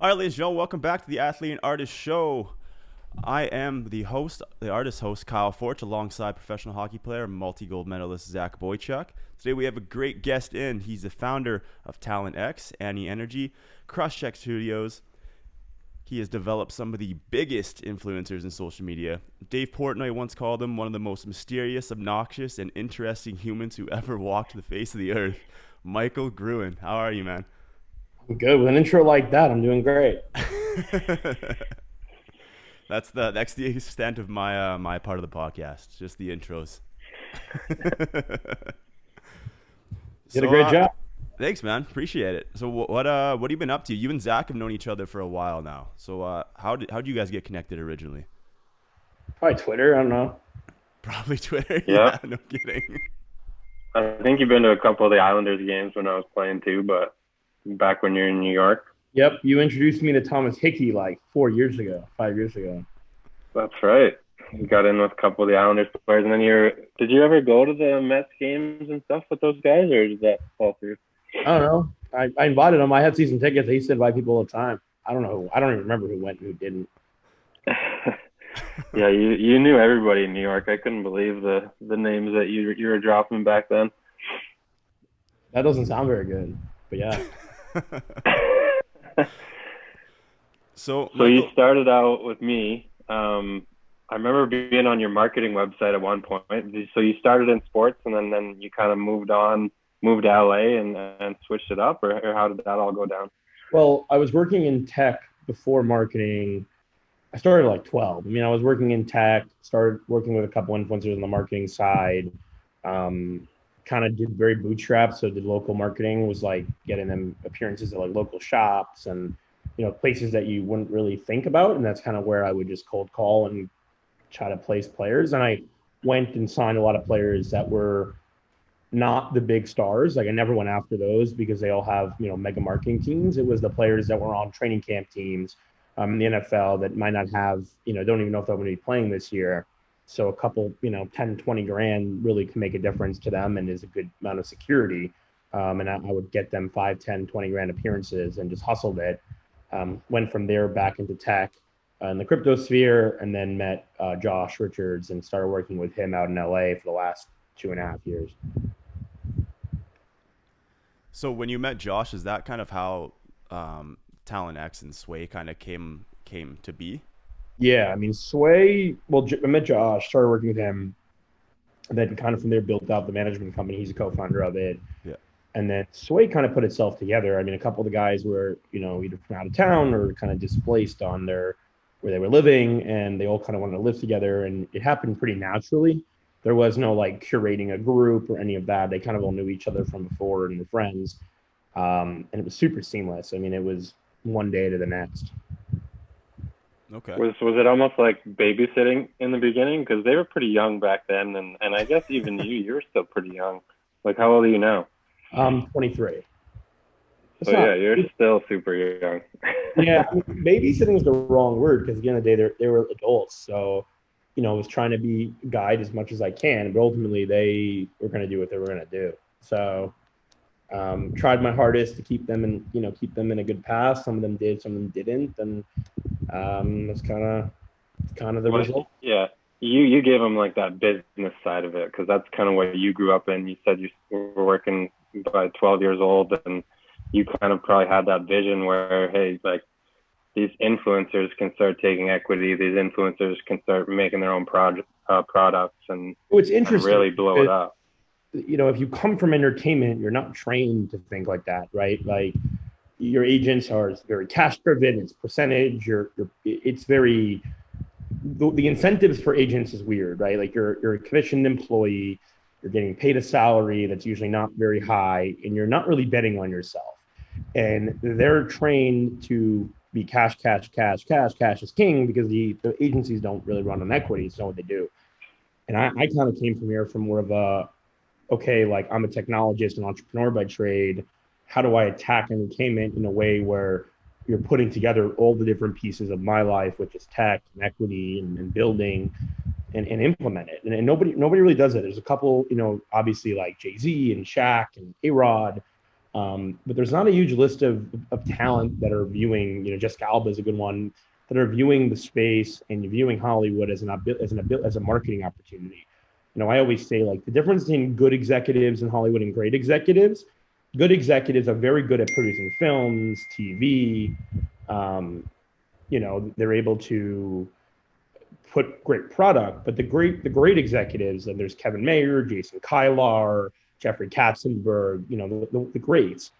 All right, ladies and gentlemen, welcome back to the Athlete and Artist Show. I am the host, the artist host, Kyle Fortch, alongside professional hockey player, multi-gold medalist Zach Boychuk. Today we have a great guest in. He's the founder of Talent X, Annie Energy, Crosscheck Studios. He has developed some of the biggest influencers in social media. Dave Portnoy once called him one of the most mysterious, obnoxious, and interesting humans who ever walked the face of the earth. Michael Gruen, how are you, man? I'm good. With an intro like that, I'm doing great. That's the extent of my part of the podcast, just the intros. Did a so great job. thanks, man. Appreciate it. So what have you been up to? You and Zach have known each other for a while now. So how did you guys get connected originally? Probably Twitter. I don't know. Probably Twitter. Yeah, Yeah, no kidding. I think you've been to a couple of the Islanders games when I was playing too, but back when you're in New York. Yep, you introduced me to Thomas Hickey like 5 years ago. That's right. You got in with a couple of the Islanders players, and then did you ever go to the Mets games and stuff with those guys, or did that fall through? I don't know. I invited him. I had season tickets. I used to invite people all the time. I don't know. I don't even remember who went and who didn't. Yeah, you knew everybody in New York. I couldn't believe the names that you were dropping back then. That doesn't sound very good, but yeah. So Michael, you started out with me. I remember being on your marketing website at one point. So you started in sports, and then you kind of moved to LA and switched it up, or how did that all go down? Well, I was working in tech before marketing. I started at like 12. I mean, I was working in tech, started working with a couple influencers on the marketing side. Kind of did very bootstrap. So did local marketing, was like getting them appearances at like local shops and, places that you wouldn't really think about. And that's kind of where I would just cold call and try to place players. And I went and signed a lot of players that were not the big stars. Like I never went after those because they all have, mega marketing teams. It was the players that were on training camp teams in the NFL that might not have, don't even know if they're going to be playing this year. So a couple, 10, 20 grand really can make a difference to them and is a good amount of security. And I would get them 5, 10, 20 grand appearances and just hustled it. Went from there back into tech in the crypto sphere, and then met Josh Richards and started working with him out in LA for the last 2.5 years. so when you met Josh, is that kind of how Talent X and Sway kind of came to be? Yeah, I mean, Sway, well, I met Josh, started working with him, and then kind of from there built out the management company. He's a co-founder of it. Yeah. And then Sway kind of put itself together. I mean, a couple of the guys were, either from out of town or kind of displaced on where they were living, and they all kind of wanted to live together. And it happened pretty naturally. There was no like curating a group or any of that. They kind of all knew each other from before and were friends. And it was super seamless. I mean, it was one day to the next. Okay. Was it almost like babysitting in the beginning? Because they were pretty young back then, and I guess even you were still pretty young. Like, how old are you now? 23. Yeah, you're still super young. Yeah, babysitting is the wrong word because at the end of the day, they were adults. So, I was trying to be guide as much as I can, but ultimately they were going to do what they were going to do. So, tried my hardest to keep them in a good path. Some of them did, some of them didn't, and that's kind of the result. Yeah, you gave them like that business side of it because that's kind of what you grew up in. You said you were working by 12 years old, and you kind of probably had that vision where, hey, like these influencers can start taking equity. These influencers can start making their own products and, It's interesting and really blow it up. If you come from entertainment, you're not trained to think like that, right? Like your agents are very cash driven. It's percentage. It's very, the incentives for agents is weird, right? Like you're a commissioned employee, you're getting paid a salary that's usually not very high, and you're not really betting on yourself. And they're trained to be cash is king because the agencies don't really run on equity. It's not what they do. And I kind of came from here from more of a, okay, like I'm a technologist and entrepreneur by trade. How do I attack entertainment in a way where you're putting together all the different pieces of my life, which is tech and equity and building and implement it. And nobody really does it. There's a couple, obviously like Jay-Z and Shaq and A-Rod. But there's not a huge list of talent that are viewing, Jessica Alba is a good one, that are viewing the space and viewing Hollywood as a marketing opportunity. I always say, like, the difference between good executives in Hollywood and great executives. Good executives are very good at producing films, TV. They're able to put great product, but the great executives, and there's Kevin Mayer, Jason Kylar, Jeffrey Katzenberg, the greats,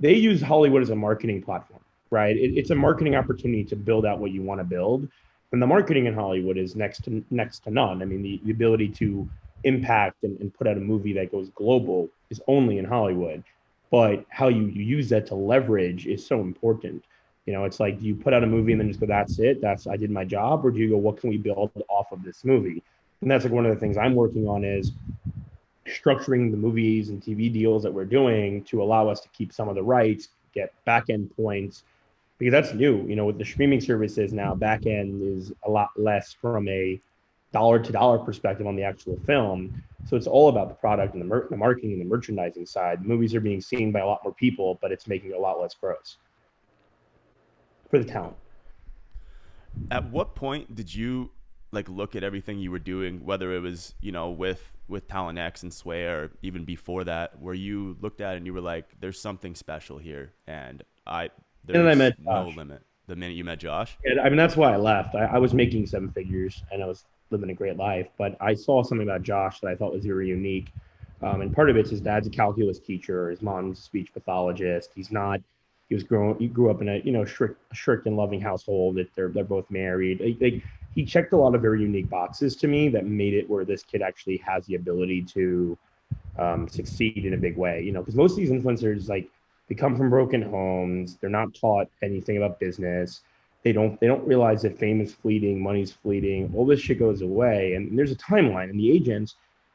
they use Hollywood as a marketing platform, right? It's a marketing opportunity to build out what you want to build. And the marketing in Hollywood is next to none. I mean, the ability to impact and put out a movie that goes global is only in Hollywood. But how you use that to leverage is so important. It's like, do you put out a movie and then just go, that's it, I did my job? Or do you go, what can we build off of this movie? And that's like one of the things I'm working on, is structuring the movies and TV deals that we're doing to allow us to keep some of the rights, get back end points, because that's new. With the streaming services now, back end is a lot less from a dollar to dollar perspective on the actual film. So it's all about the product and the marketing and the merchandising side. Movies are being seen by a lot more people, but it's making a lot less gross for the talent. At what point did you look at everything you were doing, whether it was with Talent X and Sway, or even before that, where you looked at it and you were like, there's something special here, and there's no limit? The minute you met Josh? Yeah, I mean, that's why I left. I was making seven figures and I was living a great life, but I saw something about Josh that I thought was very unique. And part of it's his dad's a calculus teacher, his mom's a speech pathologist. He grew up in a strict and loving household. That they're both married. He checked a lot of very unique boxes to me that made it where this kid actually has the ability to succeed in a big way. Because most of these influencers, they come from broken homes. They're not taught anything about business. They don't realize that fame is fleeting, money's fleeting. All this shit goes away, and there's a timeline. And the agents,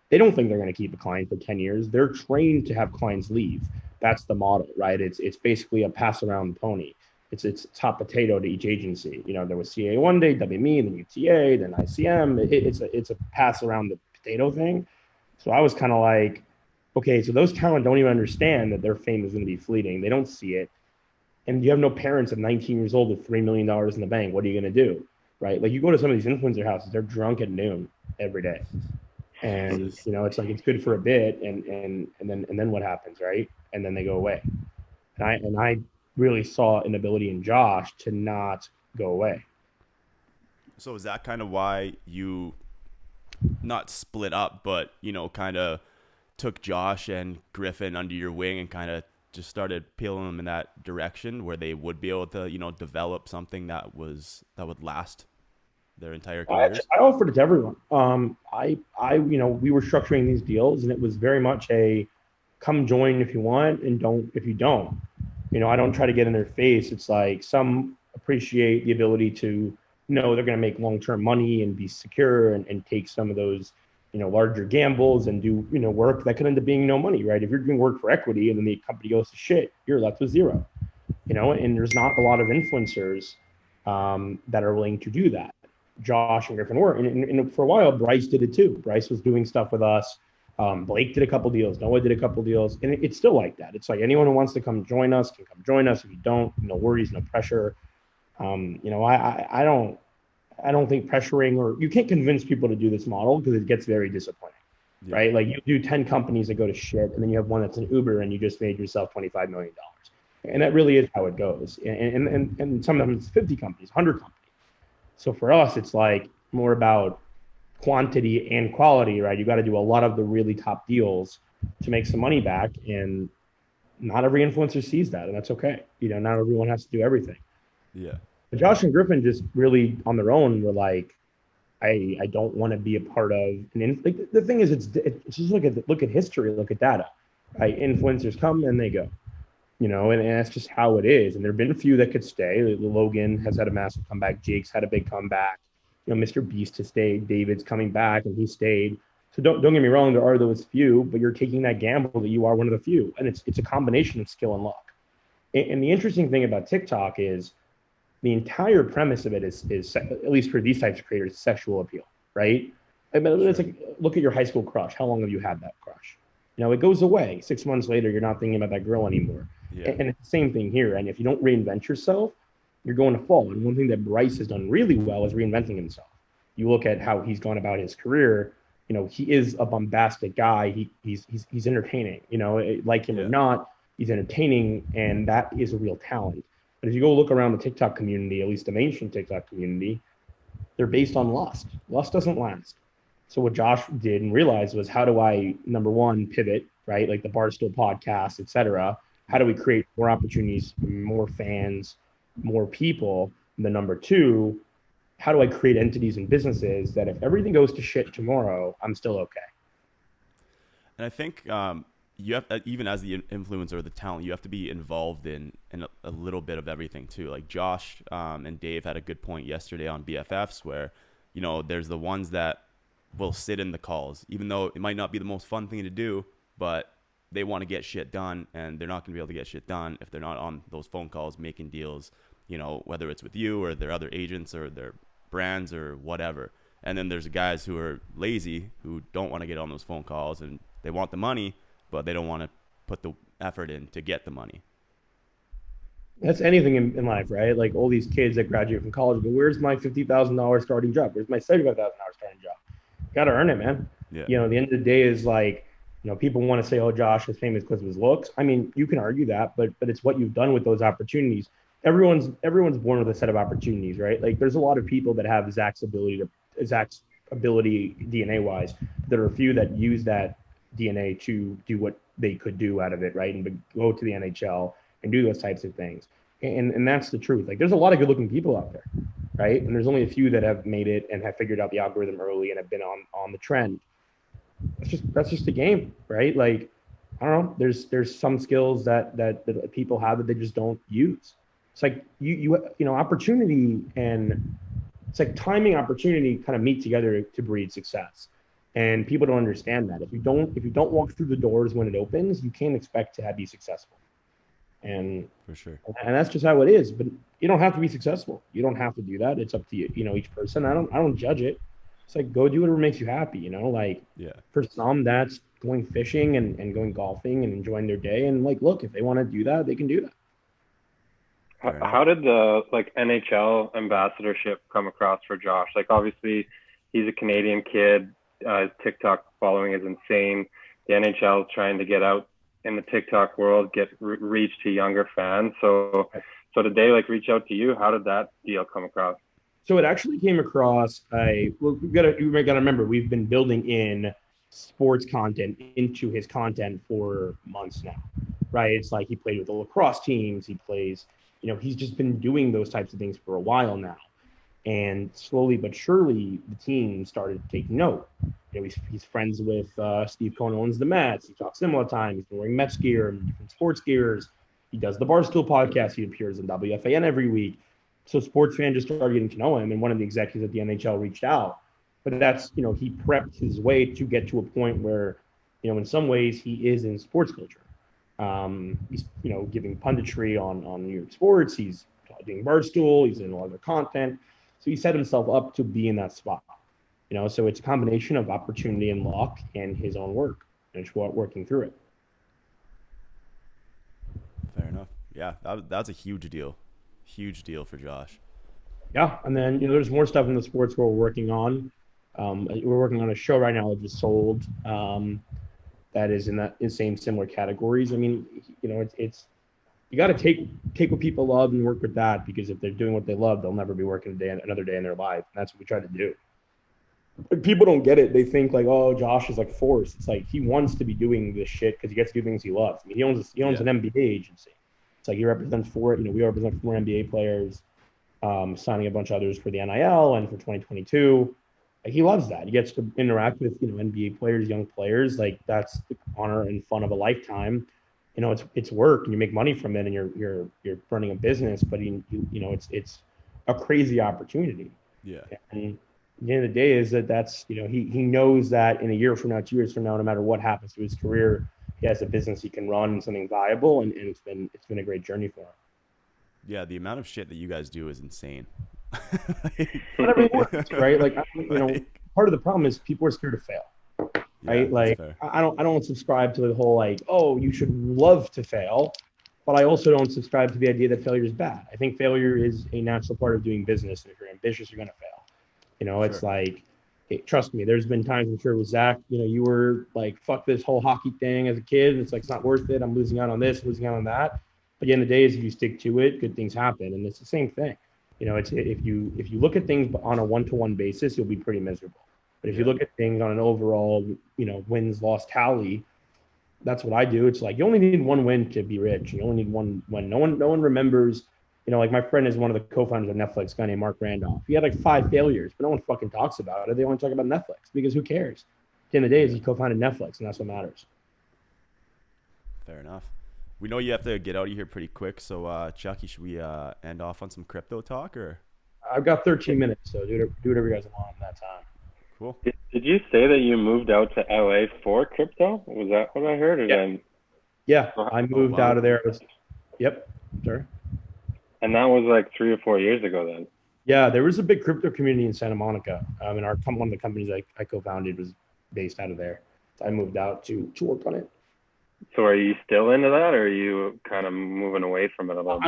they don't think they're going to keep a client for 10 years. They're trained to have clients leave. That's the model, right? It's basically a pass around pony. It's hot potato to each agency. There was CA one day, WME, then UTA, then ICM. It's a pass around the potato thing. So I was kind of like, okay, so those talent don't even understand that their fame is going to be fleeting. They don't see it. And you have no parents at 19 years old with $3 million in the bank. What are you going to do, right? Like, you go to some of these influencer houses, they're drunk at noon every day. And, it's like, it's good for a bit. And then what happens, right? And then they go away. And I really saw an ability in Josh to not go away. So is that kind of why you not split up, but, kind of took Josh and Griffin under your wing and kind of just started peeling them in that direction where they would be able to, develop something that would last their entire careers? I offered it to everyone. We were structuring these deals, and it was very much a come join if you want and don't if you don't. I don't try to get in their face. It's like, some appreciate the ability to know they're going to make long-term money and be secure and take some of those, larger gambles and do, work that could end up being no money, right? If you're doing work for equity and then the company goes to shit, you're left with zero, and there's not a lot of influencers that are willing to do that. Josh and Griffin were, and for a while, Bryce did it too. Bryce was doing stuff with us. Blake did a couple deals. Noah did a couple deals, and it's still like that. It's like, anyone who wants to come join us can come join us. If you don't, no worries, no pressure. I don't think pressuring, or you can't convince people to do this model because it gets very disappointing, right? Like, you do 10 companies that go to shit, and then you have one that's an Uber, and you just made yourself $25 million. And that really is how it goes. And sometimes it's 50 companies, 100 companies. So for us, it's like more about quantity and quality, right? You got to do a lot of the really top deals to make some money back. And not every influencer sees that, and that's okay. Not everyone has to do everything. Yeah. But Josh and Griffin just really on their own were like, I don't want to be a part of the thing is, it's just look at history, look at data, right? Influencers come and they go, and that's just how it is. And there've been a few that could stay. Logan has had a massive comeback. Jake's had a big comeback. Mr. Beast has stayed. David's coming back and he stayed. So don't get me wrong, there are those few, but you're taking that gamble that you are one of the few. And it's a combination of skill and luck. And the interesting thing about TikTok is the entire premise of it is at least for these types of creators, sexual appeal, right? I mean, it's like, look at your high school crush. How long have you had that crush? It goes away. 6 months later, you're not thinking about that girl anymore. Yeah. And it's the same thing here. And if you don't reinvent yourself, you're going to fall. And one thing that Bryce has done really well is reinventing himself. You look at how he's gone about his career. He is a bombastic guy. He's entertaining. Like him or not, he's entertaining, and that is a real talent. But if you go look around the TikTok community, at least the mainstream TikTok community, they're based on lust. Lust doesn't last. So what Josh did and realized was, how do I, number one, pivot, right? Like the Barstool podcast, et cetera. How do we create more opportunities, more fans, more people? And then number two, how do I create entities and businesses that if everything goes to shit tomorrow, I'm still okay? And I think you have, even as the influencer or the talent, you have to be involved in a little bit of everything too. Like Josh and Dave had a good point yesterday on BFFs where, there's the ones that will sit in the calls, even though it might not be the most fun thing to do, but they want to get shit done, and they're not going to be able to get shit done if they're not on those phone calls making deals, whether it's with you or their other agents or their brands or whatever. And then there's guys who are lazy, who don't want to get on those phone calls, and they want the money, but they don't want to put the effort in to get the money. That's anything in life, right? Like all these kids that graduate from college go, where's my $50,000 starting job? Where's my $75,000 starting job? Got to earn it, man. Yeah. The end of the day is like, people want to say, oh, Josh is famous because of his looks. I mean, you can argue that, but it's what you've done with those opportunities. Everyone's born with a set of opportunities, right? Like there's a lot of people that have Zach's ability DNA wise. There are a few that use that DNA to do what they could do out of it, right? And go to the NHL and do those types of things. And that's the truth. Like there's a lot of good looking people out there, right? And there's only a few that have made it and have figured out the algorithm early and have been on the trend. That's just the game, right? Like, I don't know. There's some skills that people have that they just don't use. It's like you opportunity, and it's like timing, opportunity kind of meet together to breed success. And people don't understand that. If you don't walk through the doors when it opens, you can't expect to be successful. And for sure. And that's just how it is. But you don't have to be successful. You don't have to do that. It's up to you. Each person. I don't judge it. It's like, go do whatever makes you happy. For some, that's going fishing and going golfing and enjoying their day. And like, look, if they want to do that, they can do that. How did the NHL ambassadorship come across for Josh? Like, obviously, he's a Canadian kid. His TikTok following is insane. The NHL is trying to get out in the TikTok world, get reach to younger fans. So did they reach out to you? How did that deal come across? So it actually came across. You gotta remember, we've been building in sports content into his content for months now, right? It's like he played with the lacrosse teams. He plays. He's just been doing those types of things for a while now. And slowly but surely, the team started taking note. He's friends with Steve Cohen, owns the Mets. He talks similar time. He's been wearing Mets gear and different sports gears. He does the Barstool podcast. He appears in WFAN every week. So sports fans just started getting to know him. And one of the executives at the NHL reached out. But that's, he prepped his way to get to a point where, in some ways he is in sports culture. He's, giving punditry on New York sports. He's doing Barstool. He's in a lot of their content. So he set himself up to be in that spot, so it's a combination of opportunity and luck and his own work and just working through it. Fair enough. Yeah, that's a huge deal for Josh. Yeah. And then, there's more stuff in the sports world we're working on. We're working on a show right now that just sold that is in that same similar categories. I mean, it's you got to take what people love and work with that, because if they're doing what they love, they'll never be working another day in their life. And that's what we try to do. But people don't get it. They think like, oh, Josh is forced. It's like he wants to be doing this shit because he gets to do things he loves. I mean, he owns an NBA agency. It's like he represents we represent 4 NBA players, signing a bunch of others for the NIL and for 2022. He loves that. He gets to interact with NBA players, young players. Like that's the honor and fun of a lifetime. It's work and you make money from it and you're running a business, but it's a crazy opportunity. Yeah. And at the end of the day is that's he knows that in a year from now, 2 years from now, no matter what happens to his career, he has a business he can run and something viable, and it's been a great journey for him. Yeah, the amount of shit that you guys do is insane. Not everything works, right? Part of the problem is people are scared to fail. right? Like I don't subscribe to the whole like, oh, you should love to fail, but I also don't subscribe to the idea that failure is bad. I think failure is a natural part of doing business, and if you're ambitious, you're gonna fail. You know, it's like, hey, trust me, there's been times I'm sure with Zach, you know, you were like, fuck this whole hockey thing as a kid. It's like, it's not worth it. I'm losing out on this, losing out on that. But at the end of the day, is if you stick to it, good things happen. And it's the same thing. You know, it's if you look at things on a one-to-one basis, you'll be pretty miserable. But if you look at things on an overall, you know, wins loss tally, that's what I do. It's like you only need one win to be rich. You only need one win. No one remembers. You know, like my friend is one of the co-founders of Netflix, a guy named Mark Randolph. He had like 5 failures, but no one fucking talks about it. They only talk about Netflix because who cares? At the end of the day, he co-founded Netflix, and that's what matters. Fair enough. We know you have to get out of here pretty quick, so Chucky, should we end off on some crypto talk, or? I've got 13 minutes, so do whatever you guys want in that time. Cool. Did you say that you moved out to LA for crypto? Was that what I heard? Or yeah, I moved out of there. Yep, sorry. And that was like 3 or 4 years ago then. Yeah, there was a big crypto community in Santa Monica. And one of the companies I co-founded was based out of there. So I moved out to work on it. So are you still into that, or are you kind of moving away from it a little bit?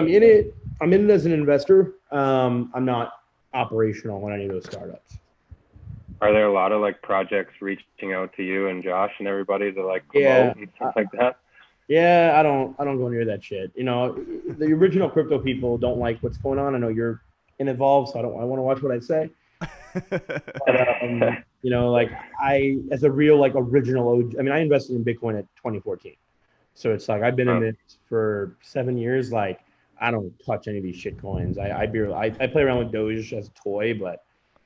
I'm in it as an investor. I'm not operational on any of those startups. Are there a lot of like projects reaching out to you and Josh and everybody to like promote and stuff like that? Yeah, I don't go near that shit. You know, the original crypto people don't like what's going on. I know you're involved, so I want to watch what I say. But, you know, like as a real like original OG, I mean, I invested in Bitcoin at 2014. So it's like I've been in this for 7 years. Like I don't touch any of these shit coins. I play around with Doge as a toy, but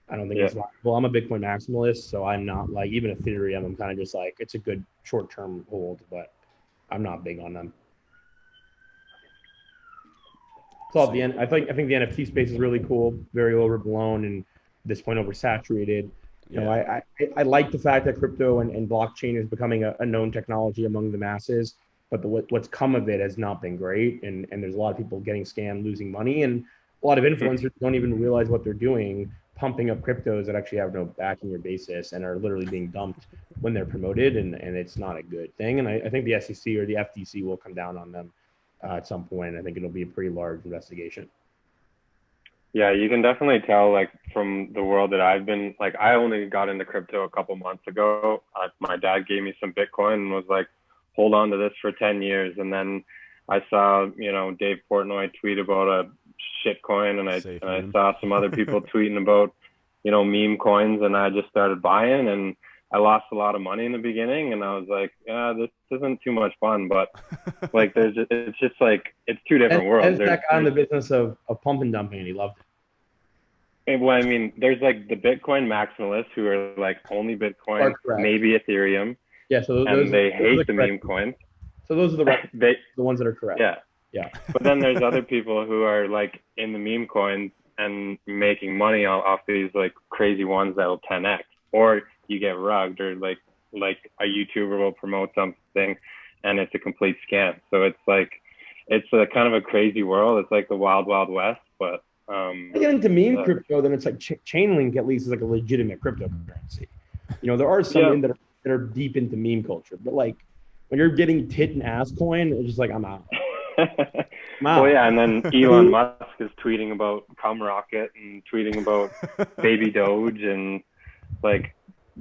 I don't think it's viable. I'm a Bitcoin maximalist, so I'm not like even Ethereum. I'm kind of just like it's a good short-term hold, but I'm not big on them. So at the end, I think the NFT space is really cool, very overblown, and at this point oversaturated. You know, I like the fact that crypto and blockchain is becoming a known technology among the masses, but what's come of it has not been great, and there's a lot of people getting scammed, losing money, and a lot of influencers don't even realize what they're doing, pumping up cryptos that actually have no backing or basis and are literally being dumped when they're promoted, and it's not a good thing. And I think the SEC or the FTC will come down on them at some point. I think it'll be a pretty large investigation. Yeah, you can definitely tell, like, from the world that I've been, like, I only got into crypto a couple months ago. My dad gave me some Bitcoin and was like, hold on to this for 10 years. And then I saw, you know, Dave Portnoy tweet about a shit coin, and I saw some other people tweeting about, you know, meme coins, and I just started buying, and I lost a lot of money in the beginning, and I was like, yeah, this isn't too much fun, but like it's just like it's two different worlds. There's that guy in the business of pump and dumping, and he loved it. Well, I mean, there's like the Bitcoin maximalists who are like only Bitcoin, maybe Ethereum. Yeah, so they hate the meme coins. So those are the ones that are correct. Yeah. But then there's other people who are like in the meme coins and making money off these like crazy ones that will 10x, or you get rugged, or like a YouTuber will promote something and it's a complete scam. So it's like it's a kind of a crazy world. It's like the wild west. But I get into meme crypto, then it's like Chainlink at least is like a legitimate cryptocurrency. You know, there are some that are deep into meme culture, but like when you're getting tit and ass coin, it's just like I'm out. Well, yeah, and then Elon Musk is tweeting about cum rocket and tweeting about baby Doge and like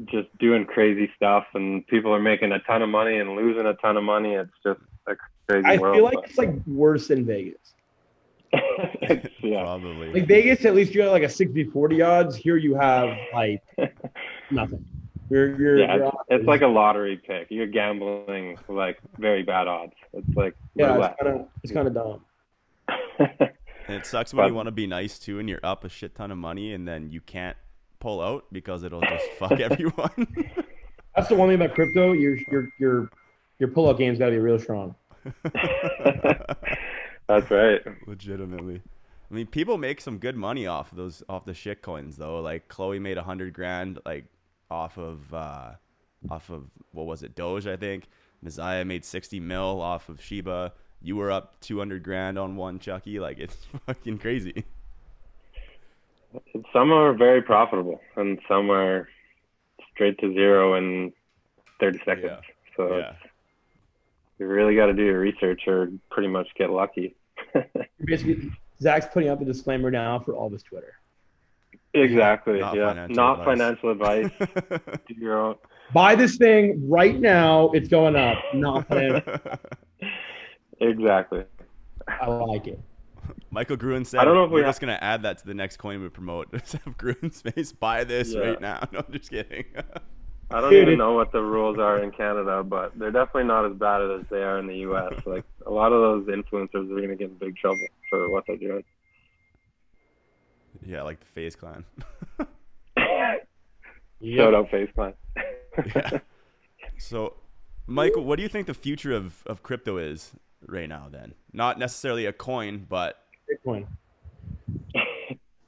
just doing crazy stuff, and people are making a ton of money and losing a ton of money. It's just a crazy world. I feel like it's like worse than Vegas. Probably. Like Vegas, at least you have like a 60-40 odds. Here you have like nothing. It's like a lottery pick. You're gambling like very bad odds. It's like it's kind of dumb. And it sucks when you want to be nice too, and you're up a shit ton of money, and then you can't pull out because it'll just fuck everyone. That's the one thing about crypto. Your pull-out game's got to be real strong. That's right. Legitimately. I mean, people make some good money off the shit coins though. Like Chloe made $100,000 like off of what was it, Doge, I think. Messiah made 60 mil off of Shiba. You were up $200,000 on one, Chucky. Like it's fucking crazy. Some are very profitable and some are straight to zero, and 30 seconds. Yeah. So Yeah. you really got to do your research or pretty much get lucky. Basically, Zach's putting out the disclaimer now for all of his Twitter. Exactly. Not Yeah. financial Not advice. financial advice. Do your own. Buy this thing right now. It's going up. Not financial. Exactly. I like it. Michael Gruen said, I don't know if we're just going to add that to the next coin we promote. Just have Gruen's face, buy this right now. No, I'm just kidding. I don't even know what the rules are in Canada, but they're definitely not as bad as they are in the U.S. Like, a lot of those influencers are going to get in big trouble for what they're doing. Yeah, like the FaZe Clan. Shout out FaZe Clan. Yeah. So, Michael, what do you think the future of crypto is right now then? Not necessarily a coin, but... Bitcoin.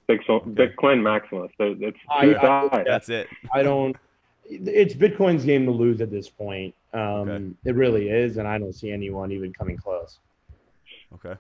Bitcoin maximalist. It's that's it. It's Bitcoin's game to lose at this point. It really is, and I don't see anyone even coming close. Okay.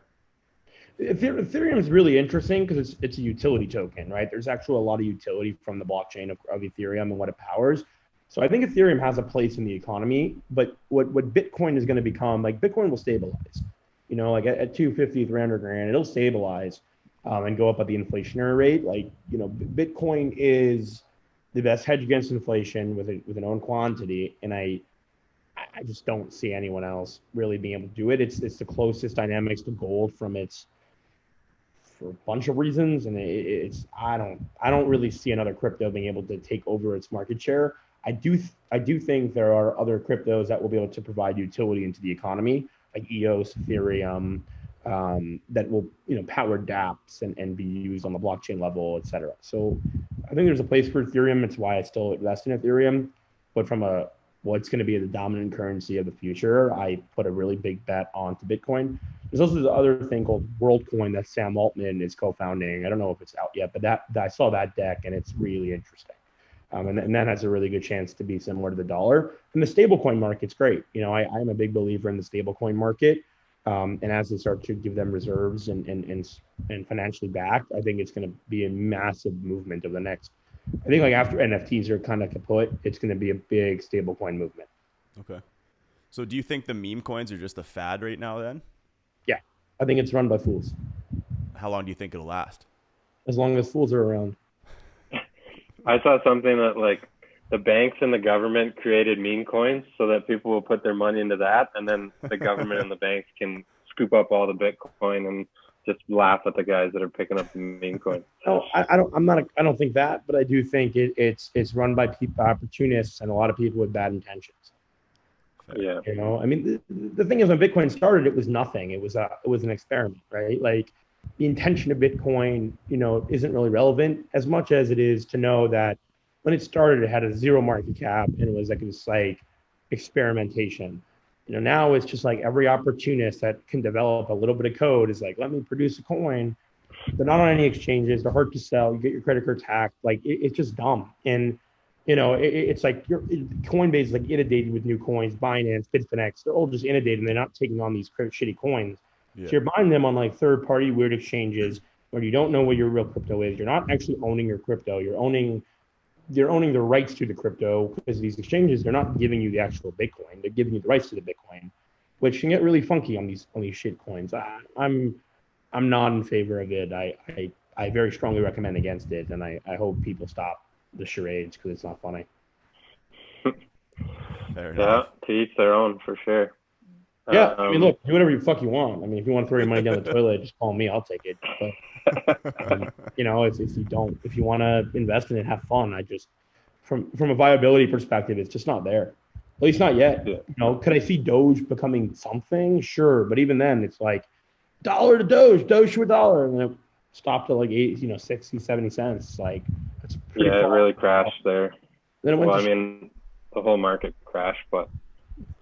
Ethereum is really interesting because it's a utility token, right? There's actually a lot of utility from the blockchain of Ethereum and what it powers. So I think Ethereum has a place in the economy, but what Bitcoin is going to become, like Bitcoin will stabilize, like at 250, 300 grand, it'll stabilize and go up at the inflationary rate. Like, Bitcoin is the best hedge against inflation with an own quantity. And I just don't see anyone else really being able to do it. It's the closest dynamics to gold for a bunch of reasons. And I don't really see another crypto being able to take over its market share. I do think there are other cryptos that will be able to provide utility into the economy, like EOS, Ethereum, that will power dApps and be used on the blockchain level, et cetera. So I think there's a place for Ethereum. It's why I still invest in Ethereum. But from what's going to be the dominant currency of the future, I put a really big bet onto Bitcoin. There's also the other thing called WorldCoin that Sam Altman is co-founding. I don't know if it's out yet, but that I saw that deck and it's really interesting. And that has a really good chance to be similar to the dollar. And the stablecoin market's great. I'm a big believer in the stablecoin market. And as they start to give them reserves and financially backed, I think it's going to be a massive movement of the next. I think like after NFTs are kind of kaput, it's going to be a big stablecoin movement. Okay. So do you think the meme coins are just a fad right now then? Yeah. I think it's run by fools. How long do you think it'll last? As long as fools are around. I saw something that like the banks and the government created meme coins so that people will put their money into that, and then the government and the banks can scoop up all the Bitcoin and just laugh at the guys that are picking up the meme coins. No, I don't think that, but I do think it's run by people, opportunists, and a lot of people with bad intentions. Yeah. I mean, the thing is, when Bitcoin started, it was nothing. It was an experiment, right? Like, the intention of Bitcoin, isn't really relevant as much as it is to know that when it started, it had a zero market cap and it was like experimentation. Now it's just like every opportunist that can develop a little bit of code is like, let me produce a coin. They're not on any exchanges. They're hard to sell. You get your credit cards hacked. Like it's just dumb. And it's like Coinbase is like inundated with new coins. Binance, Bitfinex, they're all just inundated and they're not taking on these shitty coins. Yeah. So you're buying them on like third-party weird exchanges where you don't know what your real crypto is. You're not actually owning your crypto. You're owning the rights to the crypto because these exchanges, they're not giving you the actual Bitcoin. They're giving you the rights to the Bitcoin, which can get really funky on these shit coins. I'm not in favor of it. I very strongly recommend against it, and I hope people stop the charades because it's not funny. Yeah, to each their own for sure. Yeah, I mean, look, do whatever the fuck you want. I mean, if you want to throw your money down the toilet, just call me. I'll take it. But if you want to invest in it, have fun. I just, from a viability perspective, it's just not there. At least not yet. Yeah. Could I see Doge becoming something? Sure, but even then, it's like dollar to Doge to a dollar, and then it stopped at like 60, 70 cents. Like, that's pretty. Yeah, it really crashed there. Then it went the whole market crashed, but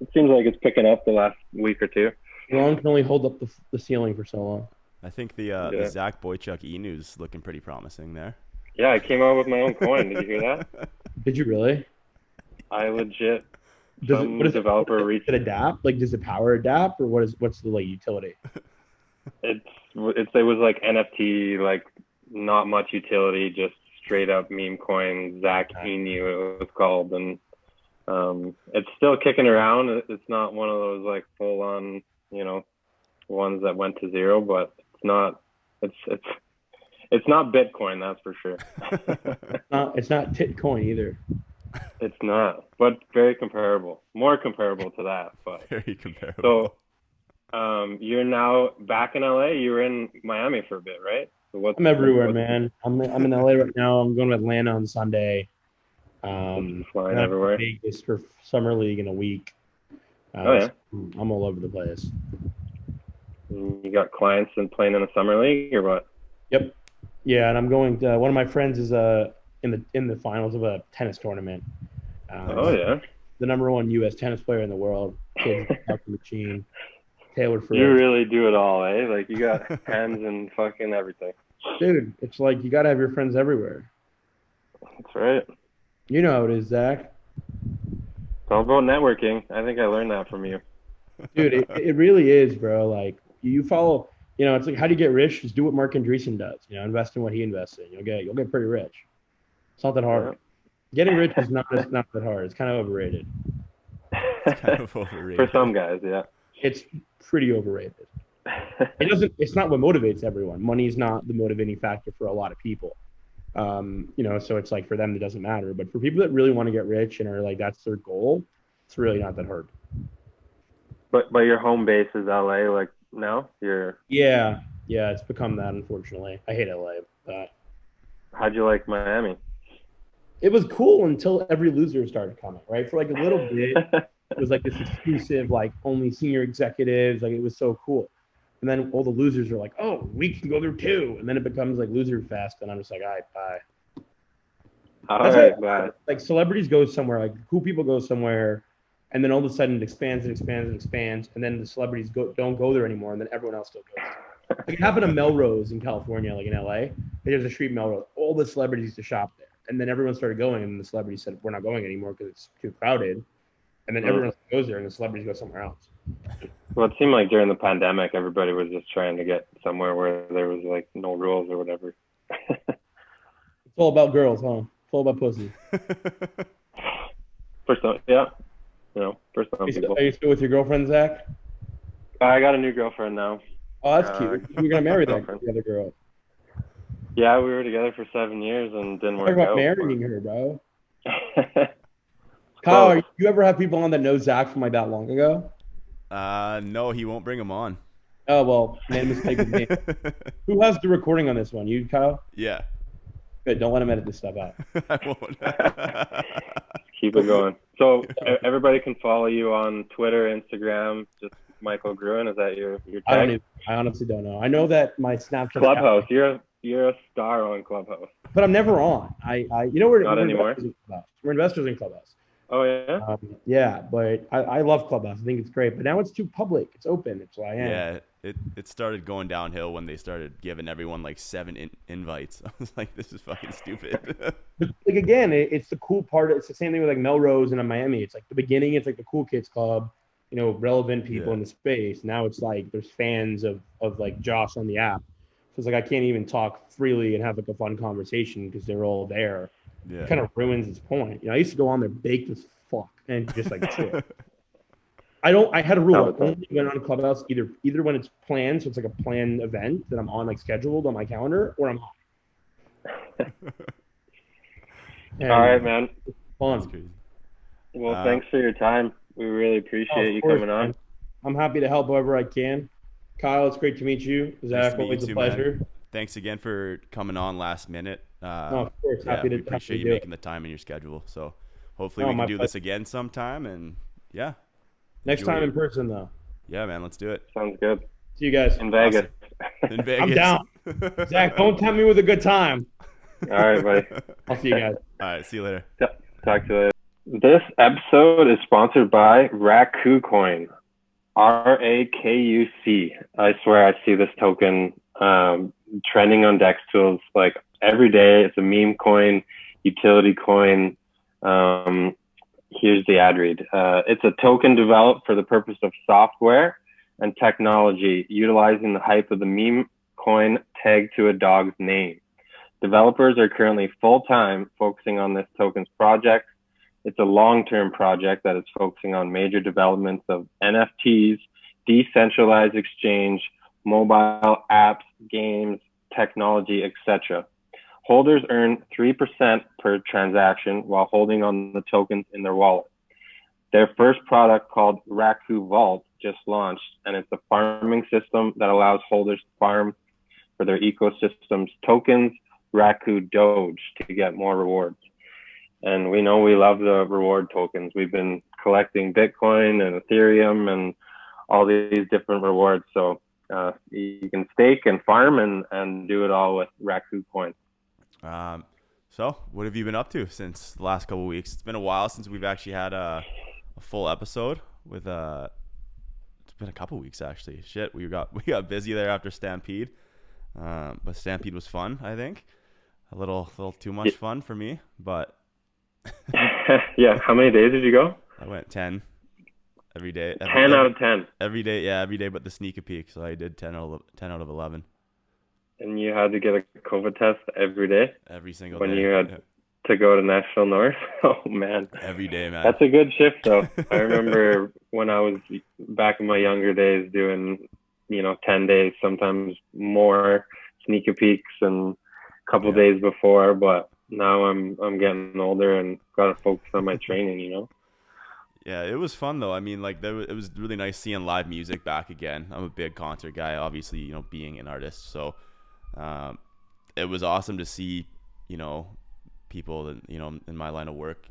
it seems like it's picking up the last week or two. Elon can only hold up the ceiling for so long. I think the Zach Boychuk e-news looking pretty promising there. Yeah, I came out with my own coin. Did you hear that? Did you really? I legit. What does developer reach it adapt? Like, does it power adapt, or what's the utility? It was like NFT, like not much utility, just straight up meme coin. Zach E-new it was called, and It's still kicking around. It's not one of those like full on, you know, ones that went to zero, but it's not Bitcoin, that's for sure. It's not Titcoin either. It's not, but very comparable, more comparable to that. But very comparable. So, you're now back in LA. You were in Miami for a bit, right? So I'm everywhere, man. I'm in LA right now. I'm going to Atlanta on Sunday. flying and I'm everywhere. in Vegas for Summer League in a week. Oh yeah. So I'm all over the place. You got clients and playing in the summer league or what? Yep. Yeah, and I'm going to, one of my friends is in the finals of a tennis tournament. Oh yeah. The #1 U.S. tennis player in the world. Kid's fucking machine. Taylor for You really do it all, eh? Like you got hands and fucking everything. Dude, it's like you gotta have your friends everywhere. That's right. You know how it is, Zach. It's all about networking. I think I learned that from you. Dude, it really is, bro. Like you follow, you know, it's like how do you get rich? Just do what Mark Andreessen does. You know, invest in what he invests in. You'll get pretty rich. It's not that hard. Yeah. Getting rich is not that hard. It's kind of overrated. It's kind of overrated. For some guys, yeah. It's pretty overrated. It's not what motivates everyone. Money is not the motivating factor for a lot of people. You know, so it's like for them it doesn't matter. But for people that really want to get rich and are like that's their goal, it's really not that hard. But your home base is LA, like now? Yeah, it's become that, unfortunately. I hate LA. But how'd you like Miami? it was cool until every loser started coming, right? For like a little bit, it was like this exclusive, like only senior executives. Like it was so cool. And then all the losers are like, oh, we can go there too. And then it becomes like loser fest. And I'm just like, all right, bye. All right, bye. Like celebrities go somewhere, like cool people go somewhere, and then all of a sudden it expands and expands and expands. And then the celebrities don't go there anymore. And then everyone else still goes. Like it happened to Melrose in California, like in LA. There's a street Melrose. All the celebrities used to shop there. And then everyone started going, and the celebrities said, we're not going anymore because it's too crowded. And then everyone goes there, and the celebrities go somewhere else. Well, it seemed like during the pandemic, everybody was just trying to get somewhere where there was like no rules or whatever. It's all about girls, huh? It's all about pussy. For some, yeah. You know, for some people. Are you still with your girlfriend, Zach? I got a new girlfriend now. Oh, that's cute. You're going to marry the other girl. Yeah, we were together for 7 years and didn't work out. Talk about marrying her, bro. Kyle, you ever have people on that know Zach from like that long ago? No, he won't bring him on. Oh, well, made a mistake with me. Who has the recording on this one? You, Kyle? Yeah. Good. Don't let him edit this stuff out. I won't. Keep it going. So everybody can follow you on Twitter, Instagram, just Michael Gruen. Is that your tag? I honestly don't know. I know that my Snapchat Clubhouse. You're a star on Clubhouse. But I'm never on. You know, we're anymore. We're investors in Clubhouse. Oh yeah. Yeah, but I love Clubhouse. I think it's great. But now it's too public. It's open. It's who I am. Yeah, it started going downhill when they started giving everyone like 7 invites. I was like, this is fucking stupid. But like again, it's the cool part. It's the same thing with like Melrose and in Miami. It's like the beginning. It's like the cool kids club. You know, relevant people in the space. Now it's like there's fans of like Josh on the app. So it's like I can't even talk freely and have like a fun conversation because they're all there. Yeah. It kind of ruins its point. You know, I used to go on there baked as fuck and just like chill. I had a rule. I only went on Clubhouse either when it's planned, so it's like a planned event that I'm on, like scheduled on my calendar, or I'm on. All right, man. Fun. That's crazy. Well, thanks for your time. We really appreciate you coming on. I'm happy to help however I can. Kyle, it's great to meet you. Zach, always a pleasure. Man. Thanks again for coming on last minute. No, of course. We appreciate you making the time in your schedule. So hopefully we can do this again sometime. And yeah. Next time in person, though. Yeah, man. Let's do it. Sounds good. See you guys. In Vegas. Awesome. In Vegas. I'm down. Zach, don't tempt me with a good time. All right, buddy. I'll see you guys. All right. See you later. Talk to you later. This episode is sponsored by RAKUCoin. RAKUC. I swear I see this token trending on DEX tools like every day. It's a meme coin, utility coin. Here's the ad read. It's a token developed for the purpose of software and technology, utilizing the hype of the meme coin tagged to a dog's name. Developers are currently full-time focusing on this token's project, It's a long-term project that is focusing on major developments of NFTs, decentralized exchange, mobile apps, games, technology, etc. Holders earn 3% per transaction while holding on the tokens in their wallet. Their first product, called Raku Vault, just launched, and it's a farming system that allows holders to farm for their ecosystem's tokens, Raku Doge, to get more rewards. And we know we love the reward tokens. We've been collecting Bitcoin and Ethereum and all these different rewards. So you can stake and farm and do it all with Raku coins. So what have you been up to since the last couple of weeks? It's been a while since we've actually had a full episode with it's been a couple of weeks actually. Shit, we got busy there after Stampede. But Stampede was fun, I think. A little too much fun for me, but yeah. How many days did you go? I went 10 every day. 10 out of 10. Every day, yeah, every day but the sneak a peek. So I did 10 out of 11. And you had to get a COVID test every day? Every single day. When you had to go to National North? Oh, man. Every day, man. That's a good shift, though. I remember when I was back in my younger days doing, 10 days, sometimes more sneak peeks and a couple days before. But now I'm getting older and got to focus on my training, Yeah, it was fun, though. I mean, like, it was really nice seeing live music back again. I'm a big concert guy, obviously, being an artist. So it was awesome to see, people that, in my line of work,